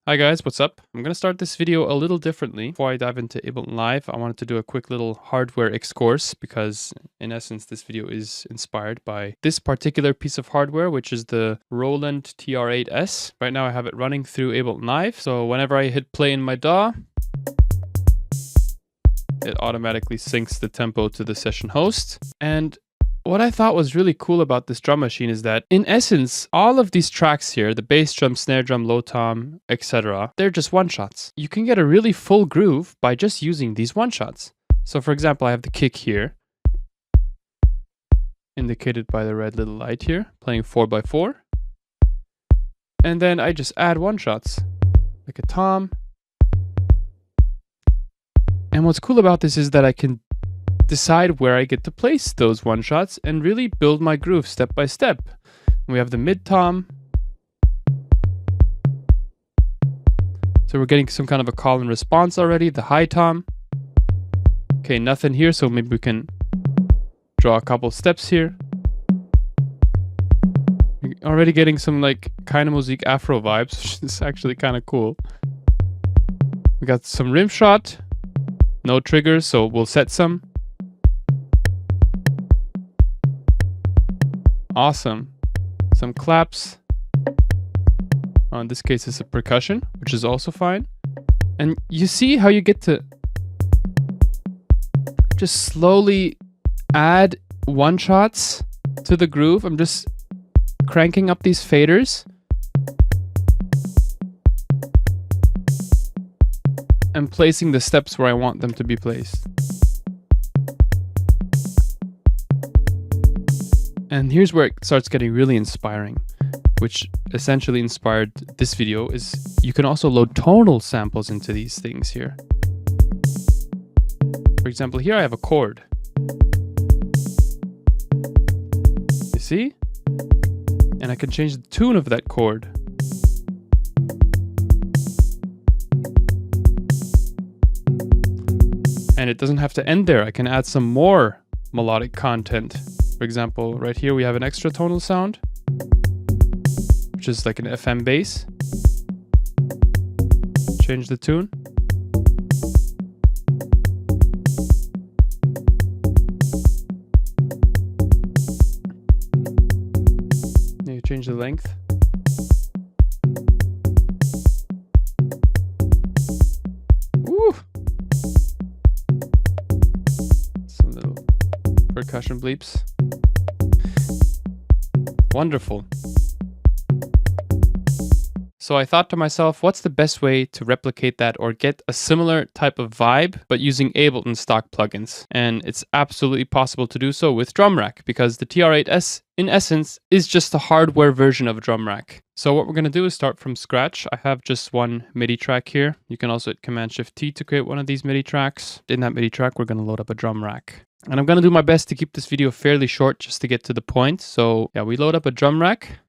Hi guys, what's up? I'm going to start this video a little differently. Before I dive into Ableton Live, I wanted to do a quick little hardware excursus because in essence this video is inspired by this particular piece of hardware, which is the Roland TR8S. Right now I have it running through Ableton Live, so whenever I hit play in my DAW, it automatically syncs the tempo to the session host. And what I thought was really cool about this drum machine is that, in essence, all of these tracks here, the bass drum, snare drum, low tom, etc., they're just one-shots. You can get a really full groove by just using these one-shots. So for example, I have the kick here, indicated by the red little light here, playing 4x4. And then I just add one-shots, like a tom. And what's cool about this is that I can decide where I get to place those one shots and really build my groove step by step. We have the mid tom. So we're getting some kind of a call and response already. The high tom. Okay, nothing here, so maybe we can draw a couple steps here. Already getting some like kind of music afro vibes, which is actually kind of cool. We got some rim shot. No triggers, so we'll set some. Awesome. Some claps. In this case, it's a percussion, which is also fine. And you see how you get to just slowly add one shots to the groove. I'm just cranking up these faders and placing the steps where I want them to be placed. And here's where it starts getting really inspiring, which essentially inspired this video, is you can also load tonal samples into these things here. For example, here I have a chord. You see? And I can change the tune of that chord. And it doesn't have to end there. I can add some more melodic content. For example, right here we have an extra tonal sound, which is like an FM bass. Change the tune. Now you change the length. Woo! Some little percussion bleeps. Wonderful. So I thought to myself, what's the best way to replicate that or get a similar type of vibe, but using Ableton stock plugins? And it's absolutely possible to do so with Drum Rack, because the TR8S, in essence, is just a hardware version of Drum Rack. So what we're going to do is start from scratch. I have just one MIDI track here. You can also hit Command-Shift-T to create one of these MIDI tracks. In that MIDI track, we're going to load up a drum rack. And I'm going to do my best to keep this video fairly short just to get to the point. So yeah, we load up a drum rack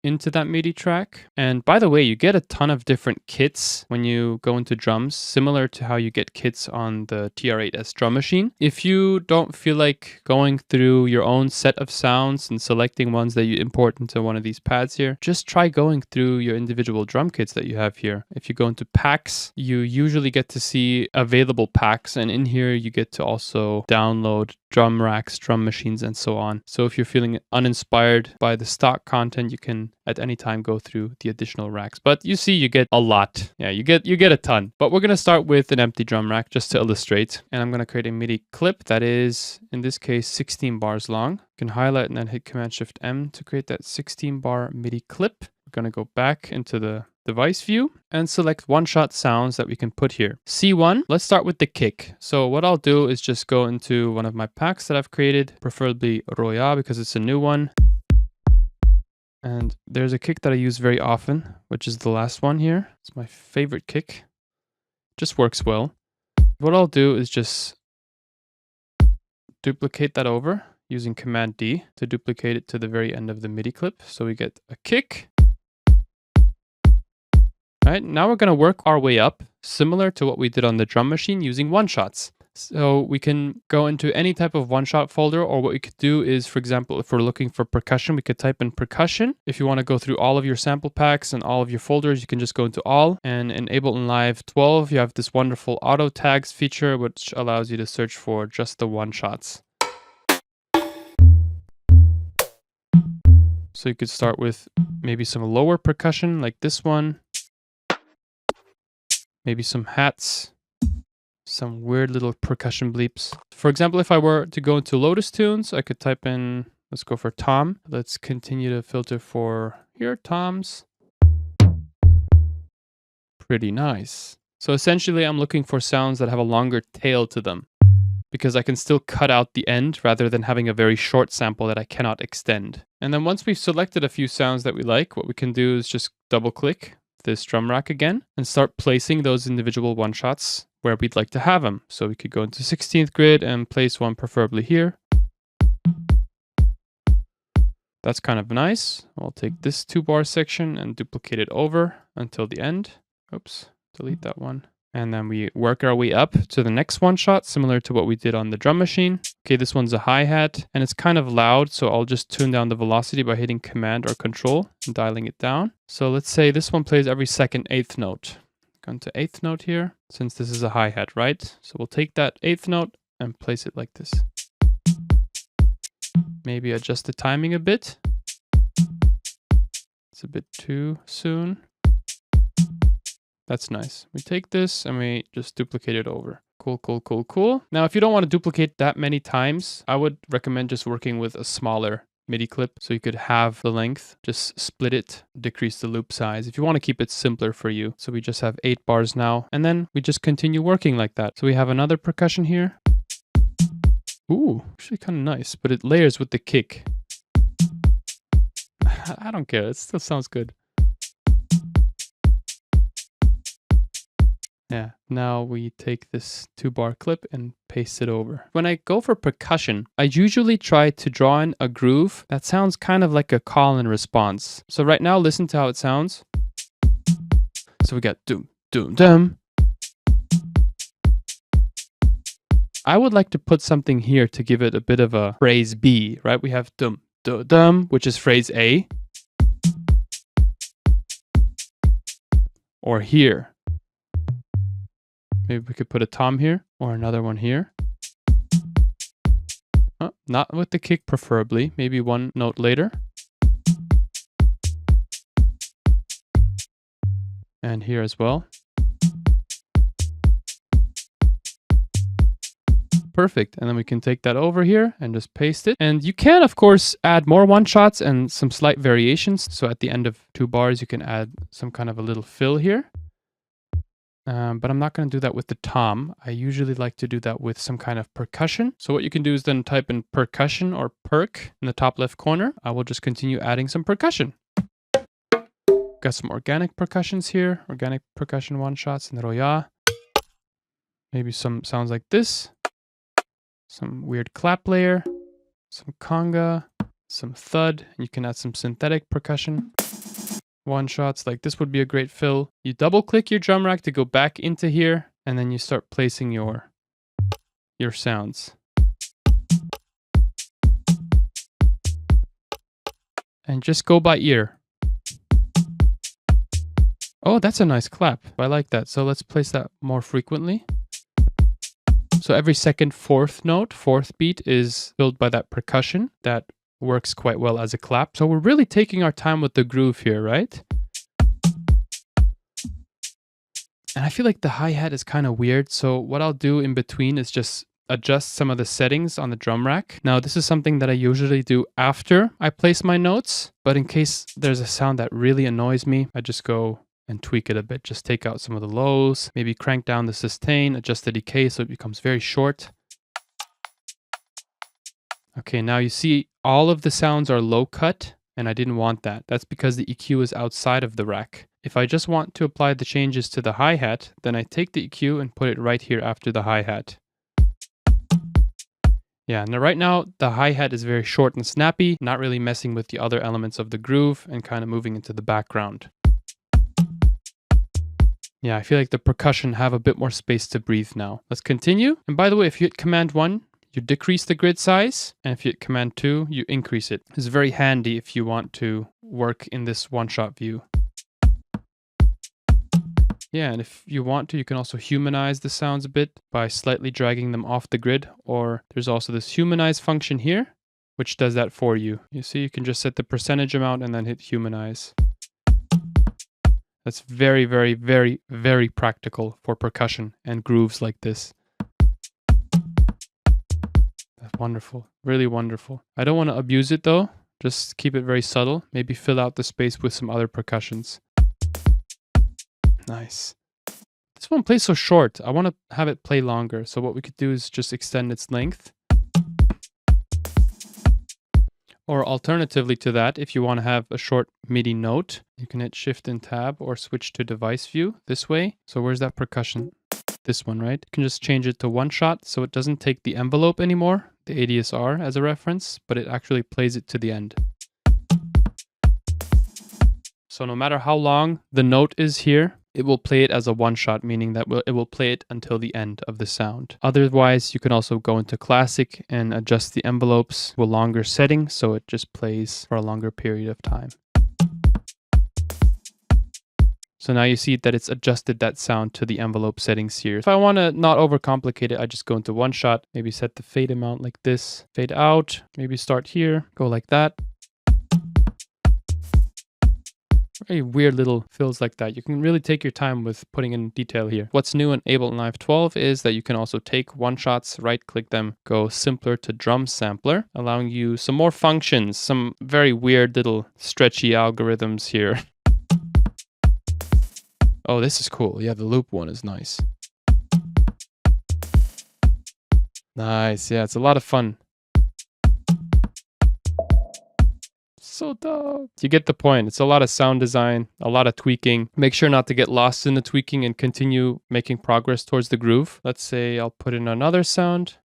into that MIDI track. And by the way, you get a ton of different kits when you go into drums, similar to how you get kits on the TR8S drum machine. If you don't feel like going through your own set of sounds and selecting ones that you import into one of these pads here, just try going through your individual drum kits that you have here. If you go into packs, you usually get to see available packs, and in here you get to also download drum racks, drum machines, and so on. So if you're feeling uninspired by the stock content, you can at any time go through the additional racks. But you see, you get a lot. Yeah, you get a ton. But we're going to start with an empty drum rack just to illustrate. And I'm going to create a MIDI clip that is, in this case, 16 bars long. You can highlight and then hit Command-Shift-M to create that 16 bar MIDI clip. We're going to go back into the device view and select one-shot sounds that we can put here. C1, let's start with the kick. So what I'll do is just go into one of my packs that I've created, preferably Roya because it's a new one. And there's a kick that I use very often, which is the last one here. It's my favorite kick. Just works well. What I'll do is just duplicate that over using Command-D to duplicate it to the very end of the MIDI clip. So we get a kick. All right, now we're going to work our way up, similar to what we did on the drum machine using one-shots. So we can go into any type of one-shot folder, or what we could do is, for example, if we're looking for percussion, we could type in percussion. If you want to go through all of your sample packs and all of your folders, you can just go into all, and in Ableton Live 12, you have this wonderful auto tags feature, which allows you to search for just the one-shots. So you could start with maybe some lower percussion like this one, maybe some hats, some weird little percussion bleeps. For example, if I were to go into LotusTunes, I could type in, let's go for tom. Let's continue to filter for here, toms. Pretty nice. So essentially I'm looking for sounds that have a longer tail to them, because I can still cut out the end rather than having a very short sample that I cannot extend. And then once we've selected a few sounds that we like, what we can do is just double click this drum rack again and start placing those individual one shots where we'd like to have them. So we could go into 16th grid and place one preferably here. That's kind of nice. I'll take this 2-bar section and duplicate it over until the end. Oops, delete that one. And then we work our way up to the next one shot, similar to what we did on the drum machine. Okay, this one's a hi-hat, and it's kind of loud, so I'll just tune down the velocity by hitting Command or Control and dialing it down. So let's say this one plays every second 8th note. Go into 8th note here, since this is a hi-hat, right? So we'll take that 8th note and place it like this. Maybe adjust the timing a bit. It's a bit too soon. That's nice. We take this and we just duplicate it over. Cool, cool, cool, cool. Now, if you don't want to duplicate that many times, I would recommend just working with a smaller MIDI clip so you could have the length, just split it, decrease the loop size if you want to keep it simpler for you. So we just have 8 bars now, and then we just continue working like that. So we have another percussion here. Ooh, actually kind of nice, but it layers with the kick. I don't care, it still sounds good. Yeah, now we take this 2-bar clip and paste it over. When I go for percussion, I usually try to draw in a groove that sounds kind of like a call and response. So right now, listen to how it sounds. So we got doom, doom, dum. I would like to put something here to give it a bit of a phrase B, right? We have dum, dum, dum, which is phrase A. Or here. Maybe we could put a tom here or another one here. Not with the kick preferably, maybe one note later. And here as well. Perfect. And then we can take that over here and just paste it. And you can, of course, add more one shots and some slight variations. So at the end of 2 bars, you can add some kind of a little fill here. But I'm not going to do that with the tom. I usually like to do that with some kind of percussion. So what you can do is then type in percussion or perk in the top left corner. I will just continue adding some percussion. Got some organic percussions here. Organic percussion one shots in the roya. Maybe some sounds like this. Some weird clap layer. Some conga. Some thud. And you can add some synthetic percussion. One shots like this would be a great fill. You double click your drum rack to go back into here, and then you start placing your sounds. And just go by ear. Oh, that's a nice clap. I like that. So let's place that more frequently. So every second 4th note, 4th beat is filled by that percussion that works quite well as a clap. So we're really taking our time with the groove here, right? And I feel like the hi-hat is kind of weird. So what I'll do in between is just adjust some of the settings on the drum rack. Now, this is something that I usually do after I place my notes. But in case there's a sound that really annoys me, I just go and tweak it a bit. Just take out some of the lows, maybe crank down the sustain, adjust the decay so it becomes very short. Okay, now you see all of the sounds are low cut, and I didn't want that. That's because the EQ is outside of the rack. If I just want to apply the changes to the hi-hat, then I take the EQ and put it right here after the hi-hat. Yeah, now right now the hi-hat is very short and snappy, not really messing with the other elements of the groove and kind of moving into the background. Yeah, I feel like the percussion have a bit more space to breathe now. Let's continue. And by the way, if you hit Command 1, you decrease the grid size. And if you hit Command 2, you increase it. It's very handy if you want to work in this one-shot view. Yeah, and if you want to, you can also humanize the sounds a bit by slightly dragging them off the grid. Or there's also this humanize function here, which does that for you. You see, you can just set the percentage amount and then hit humanize. That's very, very, very, very practical for percussion and grooves like this. That's wonderful. Really wonderful. I don't want to abuse it though. Just keep it very subtle. Maybe fill out the space with some other percussions. Nice. This one plays so short. I want to have it play longer. So what we could do is just extend its length. Or alternatively to that, if you want to have a short MIDI note, you can hit Shift and Tab or switch to device view this way. So where's that percussion? This one, right? You can just change it to one shot so it doesn't take the envelope anymore, the ADSR as a reference, but it actually plays it to the end. So no matter how long the note is here, it will play it as a one-shot, meaning that it will play it until the end of the sound. Otherwise, you can also go into Classic and adjust the envelopes to a longer setting, so it just plays for a longer period of time. So now you see that it's adjusted that sound to the envelope settings here. If I want to not overcomplicate it, I just go into one shot, maybe set the fade amount like this, fade out, maybe start here, go like that. Very weird little fills like that. You can really take your time with putting in detail here. What's new in Ableton Live 12 is that you can also take one-shots, right-click them, go simpler to drum sampler, allowing you some more functions, some very weird little stretchy algorithms here. Oh, this is cool. Yeah, the loop one is nice. Nice. Yeah, it's a lot of fun. So dope. You get the point. It's a lot of sound design, a lot of tweaking. Make sure not to get lost in the tweaking and continue making progress towards the groove. Let's say I'll put in another sound.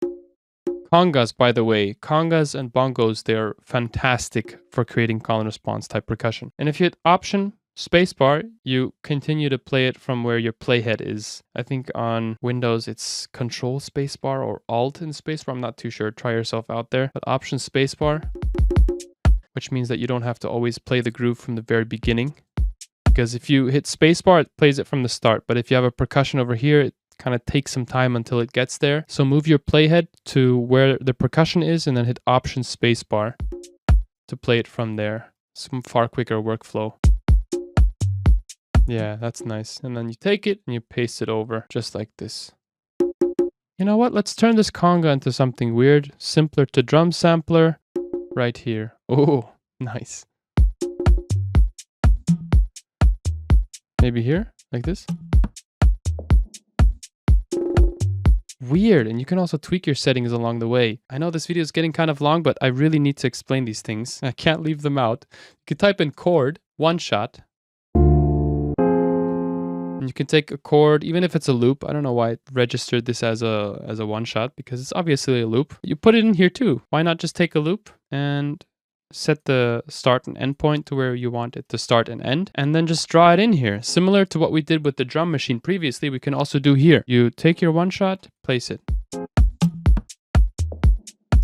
Congas, by the way, congas and bongos, they're fantastic for creating call and response type percussion. And if you hit Option, Spacebar, you continue to play it from where your playhead is. I think on Windows it's Control Spacebar or Alt and Spacebar. I'm not too sure. Try yourself out there. But Option Spacebar, which means that you don't have to always play the groove from the very beginning. Because if you hit spacebar, it plays it from the start. But if you have a percussion over here, it kind of takes some time until it gets there. So move your playhead to where the percussion is and then hit Option Spacebar to play it from there. Some far quicker workflow. Yeah, that's nice. And then you take it and you paste it over just like this. You know what? Let's turn this conga into something weird. Simpler to drum sampler. Right here. Oh, nice. Maybe here, like this. Weird, and you can also tweak your settings along the way. I know this video is getting kind of long, but I really need to explain these things. I can't leave them out. You can type in chord, one shot. And you can take a chord, even if it's a loop. I don't know why it registered this as a one shot, because it's obviously a loop. You put it in here too. Why not just take a loop and set the start and end point to where you want it to start and end, and then just draw it in here. Similar to what we did with the drum machine previously, we can also do here. You take your one shot, place it.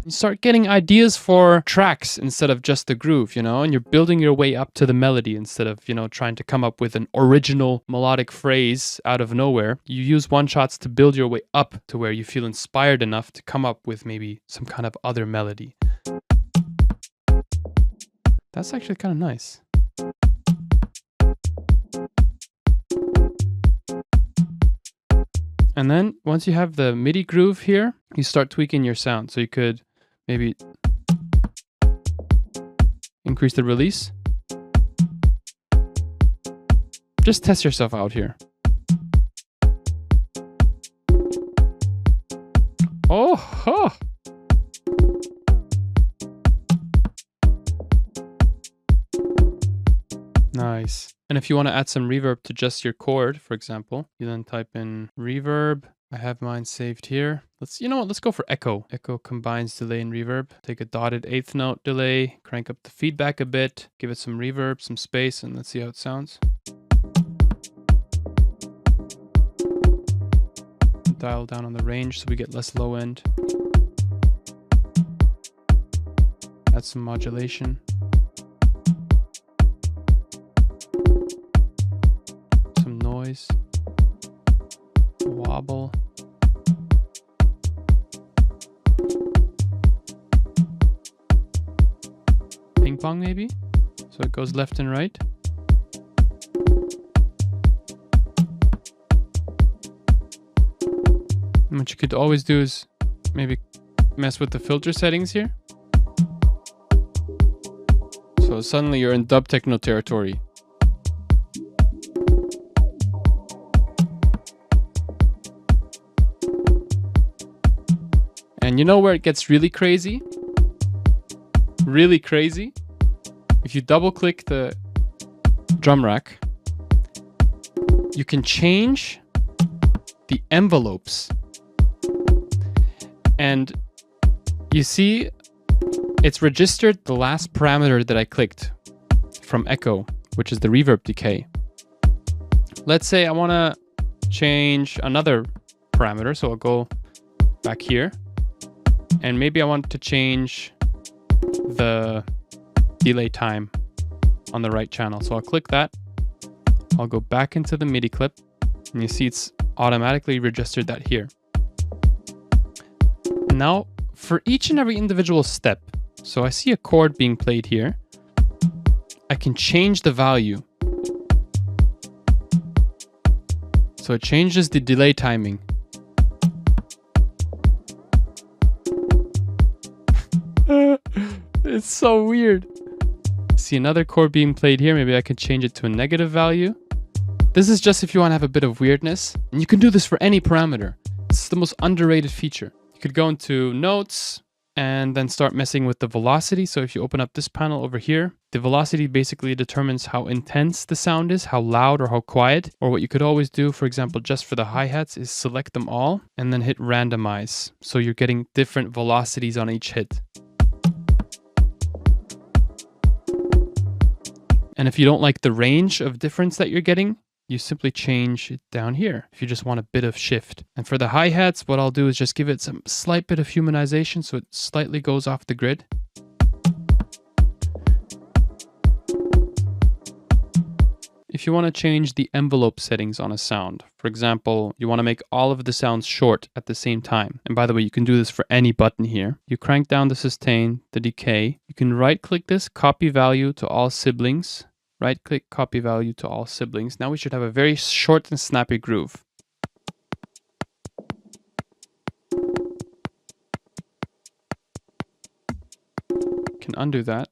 You start getting ideas for tracks instead of just the groove, you know, and you're building your way up to the melody instead of, you know, trying to come up with an original melodic phrase out of nowhere. You use one shots to build your way up to where you feel inspired enough to come up with maybe some kind of other melody. That's actually kind of nice. And then once you have the MIDI groove here, you start tweaking your sound. So you could maybe increase the release. Just test yourself out here. Oh, huh. Nice. And if you want to add some reverb to just your chord, for example, you then type in reverb. I have mine saved here. You know what, let's go for echo. Echo combines delay and reverb. Take a dotted eighth note delay, crank up the feedback a bit, give it some reverb, some space, and let's see how it sounds. dial down on the range so we get less low end. Add some modulation. Some noise. Wobble. Ping pong maybe? So it goes left and right. And what you could always do is maybe mess with the filter settings here. So suddenly you're in dub techno territory. And you know where it gets really crazy? Really crazy? If you double click the drum rack, you can change the envelopes. And you see, it's registered the last parameter that I clicked from echo, which is the reverb decay. Let's say I want to change another parameter. So I'll go back here and maybe I want to change the delay time on the right channel. So I'll click that. I'll go back into the MIDI clip and you see it's automatically registered that here. And now for each and every individual step, so I see a chord being played here, I can change the value. So it changes the delay timing. It's so weird. See another chord being played here. Maybe I can change it to a negative value. This is just if you want to have a bit of weirdness. And you can do this for any parameter. It's the most underrated feature. You could go into notes and then start messing with the velocity. So if you open up this panel over here, the velocity basically determines how intense the sound is, how loud or how quiet. Or what you could always do, for example, just for the hi-hats is select them all and then hit randomize. So you're getting different velocities on each hit. And if you don't like the range of difference that you're getting, you simply change it down here if you just want a bit of shift. And for the hi-hats, what I'll do is just give it some slight bit of humanization so it slightly goes off the grid. If you want to change the envelope settings on a sound, for example, you want to make all of the sounds short at the same time. And by the way, you can do this for any button here. You crank down the sustain, the decay. You can right click this, copy value to all siblings. Right click, copy value to all siblings. Now we should have a very short and snappy groove. Can undo that.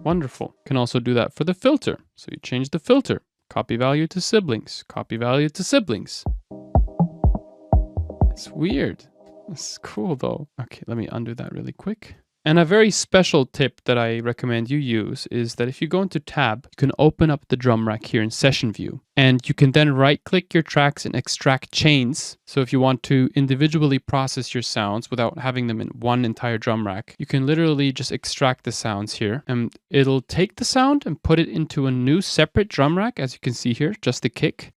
Wonderful. Can also do that for the filter. So you change the filter, copy value to siblings, copy value to siblings. It's weird. It's cool though. Okay, let me undo that really quick. And a very special tip that I recommend you use is that if you go into tab, you can open up the drum rack here in session view. And you can then right click your tracks and extract chains. So if you want to individually process your sounds without having them in one entire drum rack, you can literally just extract the sounds here. And it'll take the sound and put it into a new separate drum rack, as you can see here, just the kick.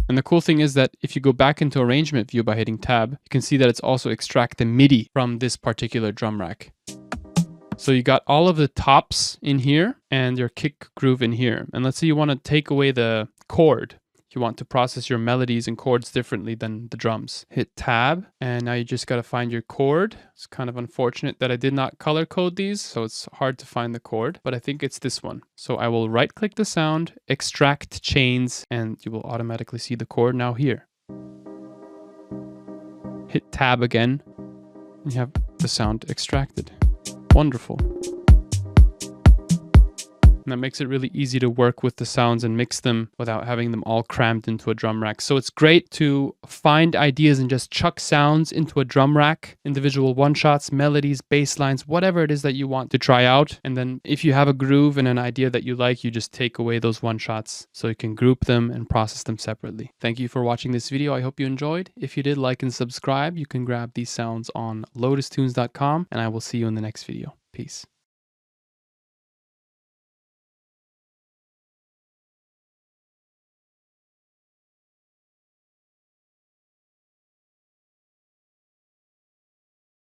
And the cool thing is that if you go back into arrangement view by hitting tab, you can see that it's also extract the MIDI from this particular drum rack. So you got all of the tops in here and your kick groove in here. And let's say you want to take away the chord. You want to process your melodies and chords differently than the drums. Hit tab and now you just got to find your chord. It's kind of unfortunate that I did not color code these, so it's hard to find the chord, but I think it's this one. So I will right click the sound, extract chains, and you will automatically see the chord now here. Hit tab again and you have the sound extracted. Wonderful. And that makes it really easy to work with the sounds and mix them without having them all crammed into a drum rack. So it's great to find ideas and just chuck sounds into a drum rack, individual one-shots, melodies, bass lines, whatever it is that you want to try out. And then if you have a groove and an idea that you like, you just take away those one-shots so you can group them and process them separately. Thank you for watching this video. I hope you enjoyed. If you did, like and subscribe. You can grab these sounds on LotusTunes.com, and I will see you in the next video. Peace.